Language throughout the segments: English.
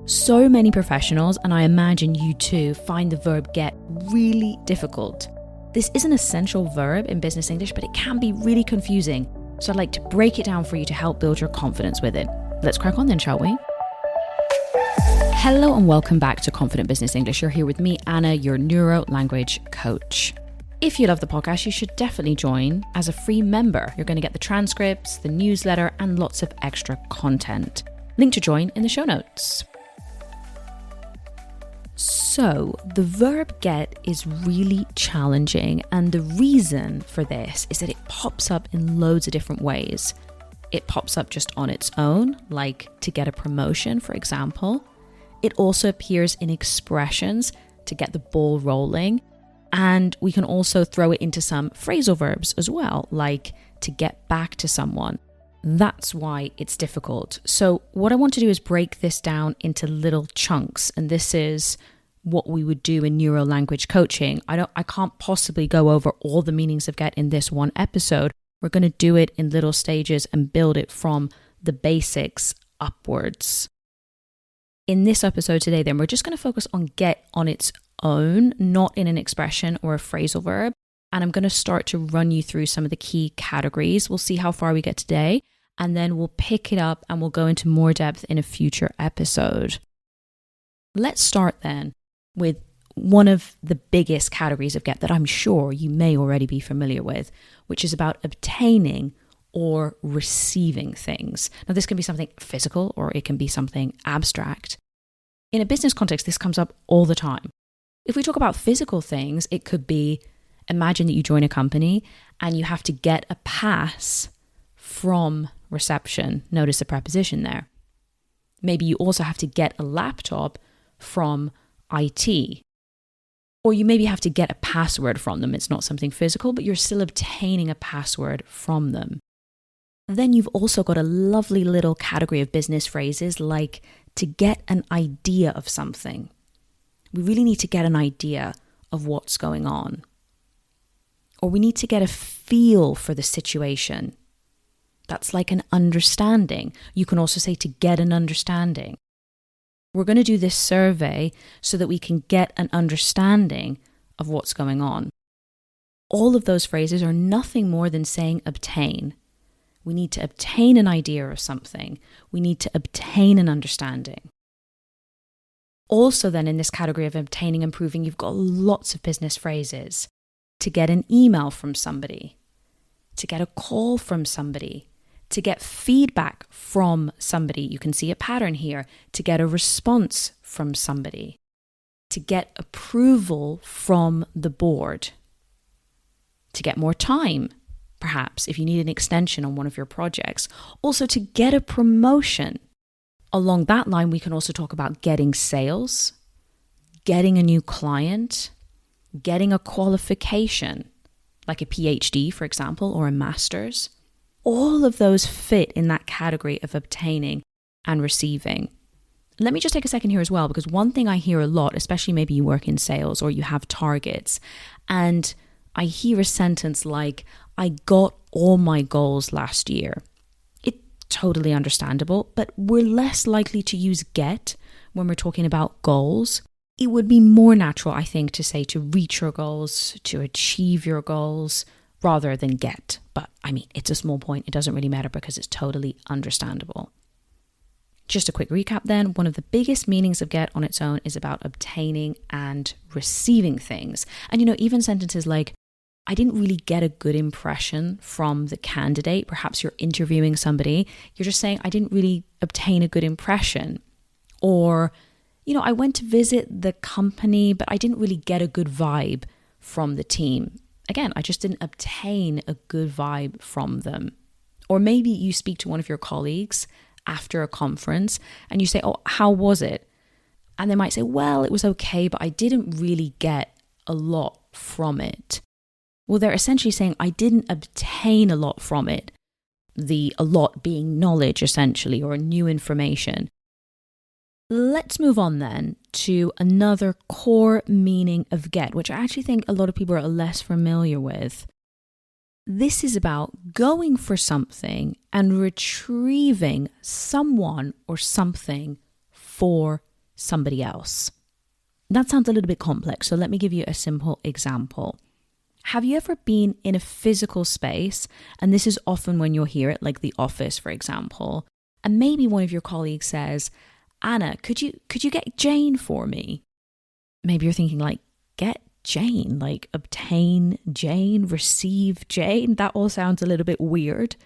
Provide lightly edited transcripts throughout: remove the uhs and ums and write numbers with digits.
So many professionals, and I imagine you too, find the verb get really difficult. This is an essential verb in business English, but it can be really confusing. So I'd like to break it down for you to help build your confidence with it. Let's crack on then, shall we? Hello and welcome back to Confident Business English. You're here with me, Anna, your neuro-language coach. If you love the podcast, you should definitely join as a free member. You're going to get the transcripts, the newsletter, and lots of extra content. Link to join in the show notes. So, the verb get is really challenging, and the reason for this is that it pops up in loads of different ways. It pops up just on its own, like to get a promotion, for example. It also appears in expressions to get the ball rolling, and we can also throw it into some phrasal verbs as well, like to get back to someone. That's why it's difficult. So what I want to do is break this down into little chunks, and this is what we would do in neuro-language coaching. I can't possibly go over all the meanings of get in this one episode. We're going to do it in little stages and build it from the basics upwards. In this episode today, then, we're just going to focus on get on its own, not in an expression or a phrasal verb. And I'm going to start to run you through some of the key categories. We'll see how far we get today, and then we'll pick it up and we'll go into more depth in a future episode. Let's start then with one of the biggest categories of get that I'm sure you may already be familiar with, which is about obtaining or receiving things. Now, this can be something physical or it can be something abstract. In a business context, this comes up all the time. If we talk about physical things, it could be, imagine that you join a company and you have to get a pass from reception. Notice the preposition there. Maybe you also have to get a laptop from IT. Or you maybe have to get a password from them. It's not something physical, but you're still obtaining a password from them. Then you've also got a lovely little category of business phrases like to get an idea of something. We really need to get an idea of what's going on. Or we need to get a feel for the situation. That's like an understanding. You can also say to get an understanding. We're going to do this survey so that we can get an understanding of what's going on. All of those phrases are nothing more than saying obtain. We need to obtain an idea of something. We need to obtain an understanding. Also then, in this category of obtaining and proving, you've got lots of business phrases. To get an email from somebody, to get a call from somebody, to get feedback from somebody. You can see a pattern here. To get a response from somebody, to get approval from the board, to get more time, perhaps if you need an extension on one of your projects. Also to get a promotion. Along that line, we can also talk about getting sales, getting a new client, getting a qualification, like a PhD, for example, or a master's. All of those fit in that category of obtaining and receiving. Let me just take a second here as well, because one thing I hear a lot, especially maybe you work in sales or you have targets, and I hear a sentence like, I got all my goals last year. It's totally understandable, but we're less likely to use get when we're talking about goals. It would be more natural, I think, to say to reach your goals, to achieve your goals, rather than get. But I mean, it's a small point. It doesn't really matter because it's totally understandable. Just a quick recap then. One of the biggest meanings of get on its own is about obtaining and receiving things. And even sentences like, I didn't really get a good impression from the candidate. Perhaps you're interviewing somebody. You're just saying, I didn't really obtain a good impression. Or, I went to visit the company, but I didn't really get a good vibe from the team. Again, I just didn't obtain a good vibe from them. Or maybe you speak to one of your colleagues after a conference and you say, oh, how was it? And they might say, well, it was okay, but I didn't really get a lot from it. Well, they're essentially saying, I didn't obtain a lot from it. A lot being knowledge, essentially, or new information. Let's move on then to another core meaning of get, which I actually think a lot of people are less familiar with. This is about going for something and retrieving someone or something for somebody else. That sounds a little bit complex, so let me give you a simple example. Have you ever been in a physical space, and this is often when you'll hear it, like the office, for example, and maybe one of your colleagues says, Anna, could you get Jane for me? Maybe you're thinking like, get Jane, like obtain Jane, receive Jane. That all sounds a little bit weird.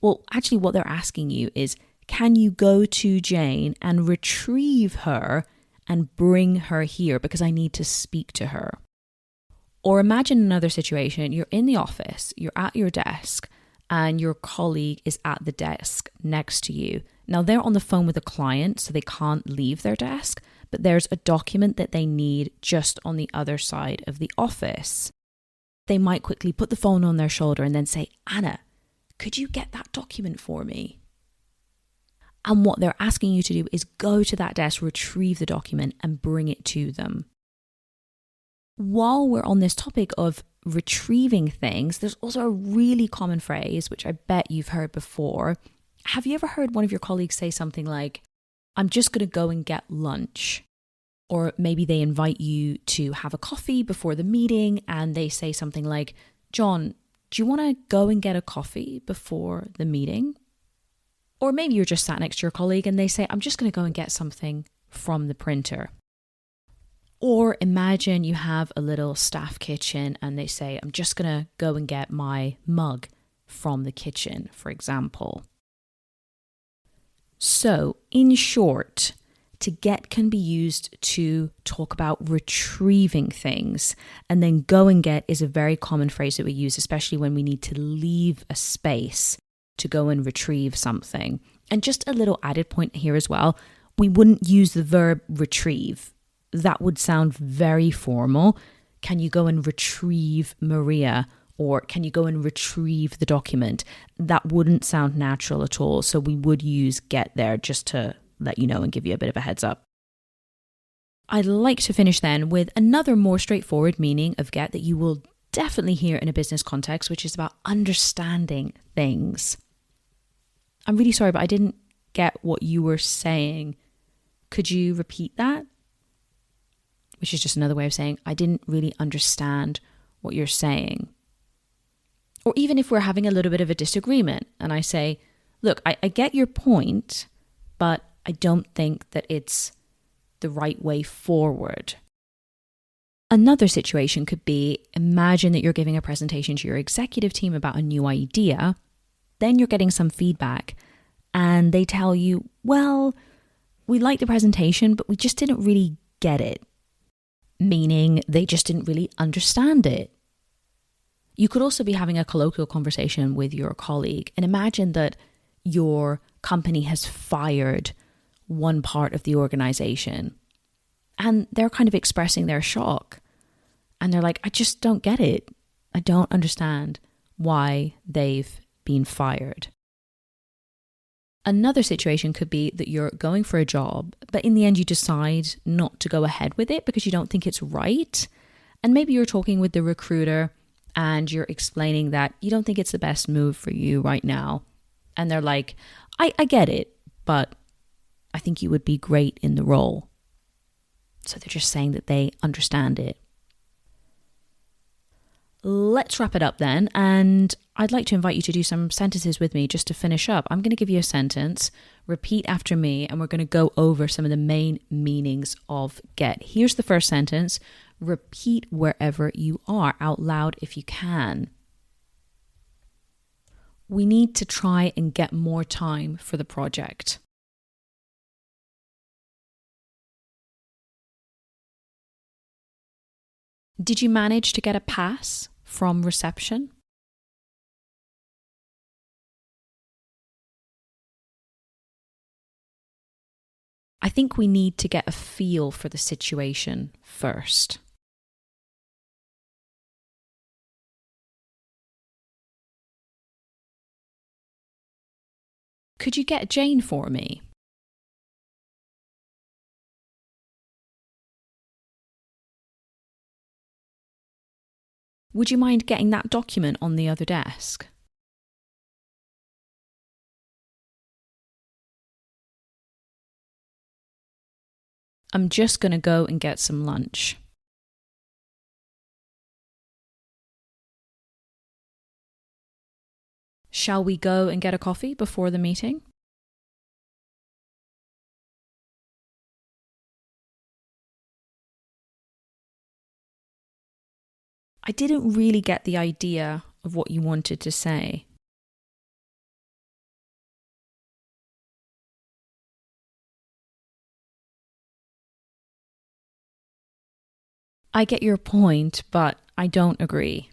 Well, actually what they're asking you is, can you go to Jane and retrieve her and bring her here because I need to speak to her? Or imagine another situation. You're in the office, you're at your desk, and your colleague is at the desk next to you. Now they're on the phone with a client, so they can't leave their desk, but there's a document that they need just on the other side of the office. They might quickly put the phone on their shoulder and then say, Anna, could you get that document for me? And what they're asking you to do is go to that desk, retrieve the document, and bring it to them. While we're on this topic of retrieving things, there's also a really common phrase, which I bet you've heard before. Have you ever heard one of your colleagues say something like, I'm just going to go and get lunch? Or maybe they invite you to have a coffee before the meeting and they say something like, John, do you want to go and get a coffee before the meeting? Or maybe you're just sat next to your colleague and they say, I'm just going to go and get something from the printer. Or imagine you have a little staff kitchen and they say, I'm just going to go and get my mug from the kitchen, for example. So, in short, to get can be used to talk about retrieving things. And then go and get is a very common phrase that we use, especially when we need to leave a space to go and retrieve something. And just a little added point here as well, we wouldn't use the verb retrieve. That would sound very formal. Can you go and retrieve Maria? Or can you go and retrieve the document? That wouldn't sound natural at all. So we would use get there just to let you know and give you a bit of a heads up. I'd like to finish then with another more straightforward meaning of get that you will definitely hear in a business context, which is about understanding things. I'm really sorry, but I didn't get what you were saying. Could you repeat that? Which is just another way of saying, I didn't really understand what you're saying. Or even if we're having a little bit of a disagreement and I say, look, I get your point, but I don't think that it's the right way forward. Another situation could be, imagine that you're giving a presentation to your executive team about a new idea, then you're getting some feedback and they tell you, well, we liked the presentation, but we just didn't really get it. Meaning they just didn't really understand it. You could also be having a colloquial conversation with your colleague and imagine that your company has fired one part of the organization and they're kind of expressing their shock and they're like, I just don't get it. I don't understand why they've been fired. Another situation could be that you're going for a job, but in the end you decide not to go ahead with it because you don't think it's right. And maybe you're talking with the recruiter and you're explaining that you don't think it's the best move for you right now. And they're like, I get it, but I think you would be great in the role. So they're just saying that they understand it. Let's wrap it up then. And I'd like to invite you to do some sentences with me just to finish up. I'm going to give you a sentence, repeat after me, and we're going to go over some of the main meanings of get. Here's the first sentence. Repeat wherever you are out loud if you can. We need to try and get more time for the project. Did you manage to get a pass from reception? I think we need to get a feel for the situation first. Could you get Jane for me? Would you mind getting that document on the other desk? I'm just going to go and get some lunch. Shall we go and get a coffee before the meeting? I didn't really get the idea of what you wanted to say. I get your point, but I don't agree.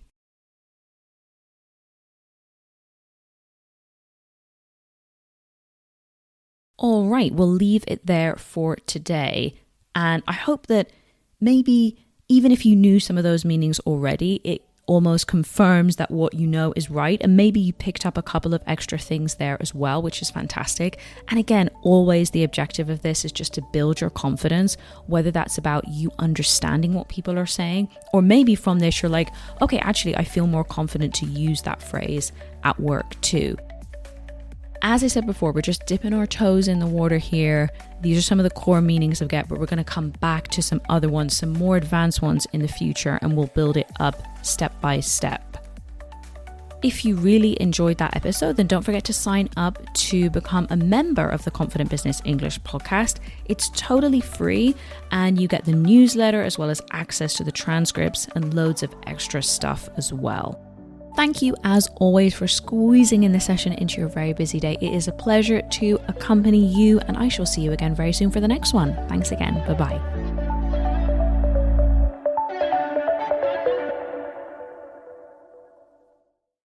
All right, we'll leave it there for today. And I hope that maybe even if you knew some of those meanings already, it almost confirms that what you know is right. And maybe you picked up a couple of extra things there as well, which is fantastic. And again, always the objective of this is just to build your confidence, whether that's about you understanding what people are saying, or maybe from this you're like, okay, actually, I feel more confident to use that phrase at work too. As I said before, we're just dipping our toes in the water here. These are some of the core meanings of get, but we're going to come back to some other ones, some more advanced ones in the future, and we'll build it up step by step. If you really enjoyed that episode, then don't forget to sign up to become a member of the Confident Business English podcast. It's totally free, and you get the newsletter as well as access to the transcripts and loads of extra stuff as well. Thank you, as always, for squeezing in this session into your very busy day. It is a pleasure to accompany you, and I shall see you again very soon for the next one. Thanks again. Bye-bye.